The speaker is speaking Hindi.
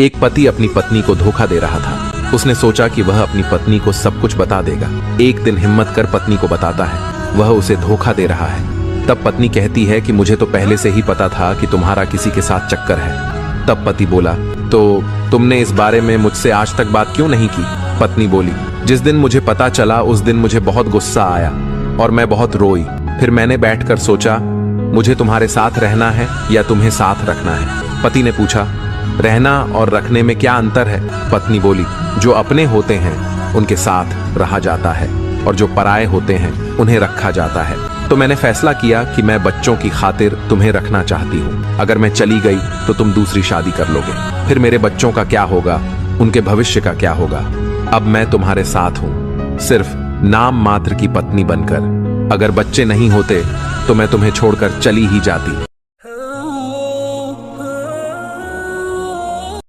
एक पति अपनी पत्नी को धोखा दे रहा था। उसने सोचा कि वह अपनी पत्नी को सब कुछ बता देगा। एक दिन हिम्मत कर पत्नी को बताता है वह उसे धोखा दे रहा है। तब पत्नी कहती है कि मुझे तो पहले से ही पता था कि तुम्हारा किसी के साथ चक्कर है। तब पति बोला, तो तुमने इस बारे में मुझसे आज तक बात क्यों नहीं की? पत्नी बोली, जिस दिन मुझे पता चला उस दिन मुझे बहुत गुस्सा आया और मैं बहुत रोई। फिर मैंने बैठकर सोचा मुझे तुम्हारे साथ रहना है या तुम्हें साथ रखना है। पति ने पूछा, रहना और रखने में क्या अंतर है? पत्नी बोली, जो अपने होते हैं उनके साथ रहा जाता है और जो पराये होते हैं उन्हें रखा जाता है। तो मैंने फैसला किया कि मैं बच्चों की खातिर तुम्हें रखना चाहती हूँ। अगर मैं चली गई तो तुम दूसरी शादी कर लोगे। फिर मेरे बच्चों का क्या होगा? उनके भविष्य का क्या होगा? अब मैं तुम्हारे साथ हूँ, सिर्फ नाम मात्र की पत्नी बनकर। अगर बच्चे नहीं होते तो मैं तुम्हें छोड़कर चली ही जाती।